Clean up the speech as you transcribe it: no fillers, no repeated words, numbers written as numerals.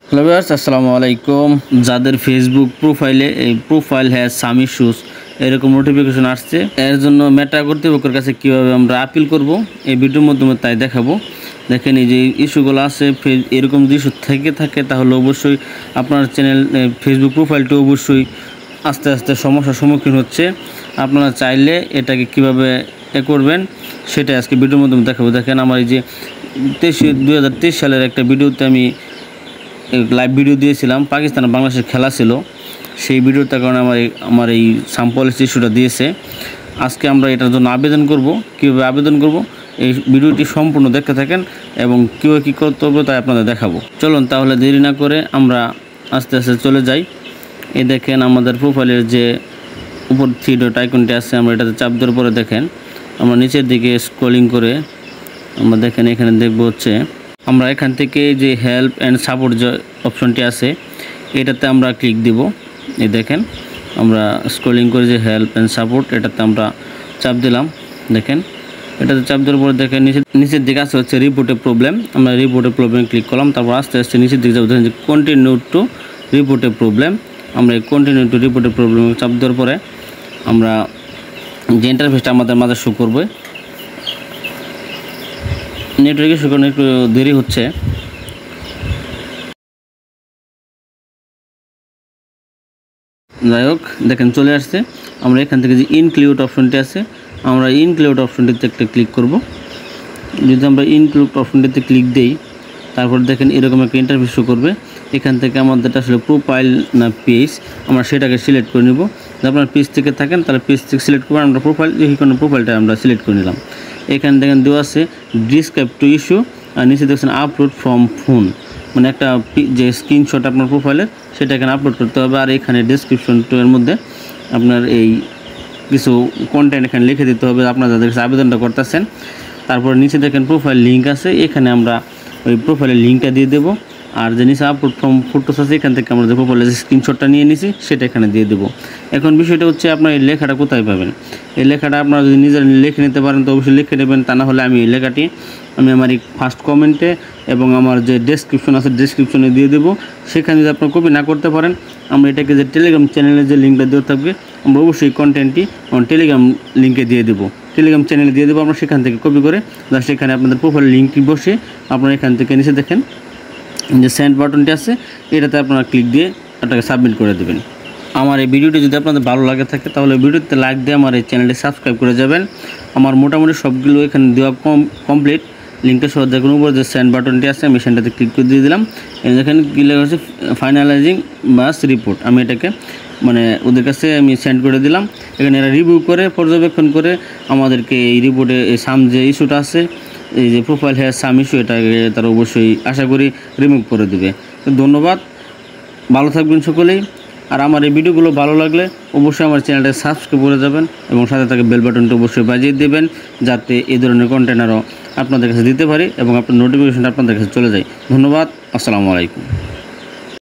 Hello viewers, আসসালামু আলাইকুম। যাদের ফেসবুক প্রোফাইলে এই প্রোফাইল হ্যাজ সাম ইস্যুস এরকম নোটিফিকেশন আসছে, এর জন্য মেটা কর্তৃপক্ষের কাছে কীভাবে আমরা আপিল করব এই ভিডিওর মাধ্যমে তাই দেখাবো। দেখেন এই যে ইস্যুগুলো আছে, এরকম যদি ইস্যু থেকে থাকে তাহলে অবশ্যই আপনার চ্যানেল ফেসবুক প্রোফাইলটা অবশ্যই আস্তে আস্তে সমস্যার সম্মুখীন হচ্ছে। আপনারা চাইলে এটাকে কীভাবে করবেন সেটা আজকে ভিডিওর মাধ্যমে দেখাবো। দেখেন আমার এই যে 2023 সালের একটা ভিডিওতে আমি লাইভ ভিডিও দিয়েছিলাম, পাকিস্তান আর বাংলাদেশের খেলা ছিল, সেই ভিডিওটার কারণে আমার এই সাম পলিসি ইস্যুটা দিয়েছে। আজকে আমরা এটার জন্য আবেদন করব। কীভাবে আবেদন করব এই ভিডিওটি সম্পূর্ণ দেখতে থাকেন এবং কীভাবে কী করতে হবে তাই আপনাদের দেখাবো। চলুন তাহলে দেরি না করে আমরা আস্তে আস্তে চলে যাই। এই দেখেন আমাদের প্রোফাইলের যে উপর থ্রি ডট আইকনটি আছে, আমরা এটাতে চাপ দেওয়ার পরে দেখেন আমরা নিচের দিকে স্ক্রলিং করে আমরা দেখেন এখানে দেখব হচ্ছে আমরা এখান থেকে যে হেল্প অ্যান্ড সাপোর্ট যে অপশনটি আছে এটাতে আমরা ক্লিক দিব। এই দেখেন আমরা স্ক্রলিং করে যে হেল্প অ্যান্ড সাপোর্ট এটাতে আমরা চাপ দিলাম। দেখেন এটাতে চাপ দেওয়ার পরে দেখেন নিচের দিকে আছে হচ্ছে রিপোর্টের প্রবলেম। আমরা রিপোর্টের প্রবলেম ক্লিক করলাম, তারপর আস্তে আস্তে নিচের দিকে যাবো, দেখেন যে কন্টিনিউ টু রিপোর্টের প্রবলেম। আমরা এই কন্টিনিউ টু রিপোর্টের প্রবলেম চাপ দেওয়ার পরে আমরা যে ইন্টারফেসটা আমাদের মাঝে শো করবে, নেটওয়ার্কে শো করানো একটু দেরি হচ্ছে। যাই হোক দেখেন চলে আসছে। আমরা এখান থেকে যে ইনক্লুড অপশনটি আছে, আমরা ইনক্লুড অপশনটিতে একটা ক্লিক করব। যদি আমরা ইনক্লুড অপশনটিতে ক্লিক দেই, তারপর দেখেন এরকম একটা ইন্টারফেস শো করবে। এখান থেকে আমাদের আসলে প্রোফাইল না পেজ, আমরা সেটাকে সিলেক্ট করে নেব। যদি আপনার পেজ থেকে থাকেন তাহলে পেজ থেকে সিলেক্ট করবেন, আমরা প্রোফাইল কোনো প্রোফাইলটা আমরা সিলেক্ট করে নিলাম। এখানে দেখেন দেওয়া আছে ডিসক্রাইব টু ইস্যু, আর নিচে দেখছেন আপলোড ফ্রম ফোন, মানে একটা যে স্ক্রিনশট আপনার প্রোফাইলের সেটা এখানে আপলোড করতে হবে। আর এখানে ডেসক্রিপশন এর মধ্যে আপনার এই কিছু কন্টেন্ট এখানে লিখে দিতে হবে আপনারা যাদের কাছে আবেদনটা করতেছেন। তারপর নিচে দেখেন প্রোফাইল লিঙ্ক আছে, এখানে আমরা ওই প্রোফাইলের লিঙ্কটা দিয়ে দেবো। আর যে নিচে আপলোড ফ্রম ফটোস আছে এখান থেকে আমরা যে প্রোফাইলের যে স্ক্রিনশটটা নিয়ে নিছি সেটা এখানে দিয়ে দেবো। এখন বিষয়টা হচ্ছে আপনার এই লেখাটা কোথায় পাবেন। এই লেখাটা আপনারা যদি নিজেরা লিখে নিতে পারেন তো অবশ্যই লিখে নেবেন, তা না হলে আমি এই লেখাটি আমার এই ফার্স্ট কমেন্টে এবং আমার যে ডেসক্রিপশন আছে ডেসক্রিপশনে দিয়ে দেবো। সেখানে যদি আপনারা কপি না করতে পারেন, আমরা এটাকে যে টেলিগ্রাম চ্যানেলের যে লিঙ্কটা দেওয়া থাকবে আমরা অবশ্যই কন্টেন্টটি আমার টেলিগ্রাম লিঙ্কে দিয়ে দেবো, টেলিগ্রাম চ্যানেলে দিয়ে দেবো। আমরা সেখান থেকে কপি করে জাস্ট এখানে আপনাদের প্রোফাইল লিঙ্কটি বসে আপনারা এখান থেকে নিচে দেখেন যে সেন্ড বাটনটি আছে, এটাতে আপনারা ক্লিক দিয়ে এটাকে সাবমিট করে দেবেন। আমার এই ভিডিওটি যদি আপনাদের ভালো লাগে থাকে তাহলে ভিডিওতে লাইক দিয়ে আমার এই চ্যানেলটি সাবস্ক্রাইব করে যাবেন। আমার মোটামুটি সবগুলো এখানে দেওয়া কমপ্লিট। লিঙ্কটা সহ দেখুন উপর যে সেন্ড বাটনটি আছে, আমি সেন্ডটাতে ক্লিক করে দিয়ে দিলাম। এখানে কি লেখা হচ্ছে ফাইনালাইজিং বাস রিপোর্ট, আমি এটাকে ওদের কাছে আমি সেন্ড করে দিলাম। এখানে এরা রিভিউ করে পর্যবেক্ষণ করে আমাদেরকে এই রিপোর্টে এই সাম যে ইস্যুটা আছে, এই যে প্রোফাইল হ্যাজ সাম ইস্যু, এটাকে তারা অবশ্যই আশা করি রিমুভ করে দেবে। তো ধন্যবাদ, ভালো থাকবেন সকলেই। আর আমার এই ভিডিওগুলো ভালো লাগলে অবশ্যই আমার চ্যানেলটা সাবস্ক্রাইব করে যাবেন এবং সাথে থাকে বেল বাটনটা অবশ্যই বাজিয়ে দেবেন, যাতে এই ধরনের কন্টেন্ট আরও আপনাদের কাছে দিতে পারি এবং আপনার নোটিফিকেশনটা আপনাদের কাছে চলে যায়। ধন্যবাদ, আসসালামু আলাইকুম।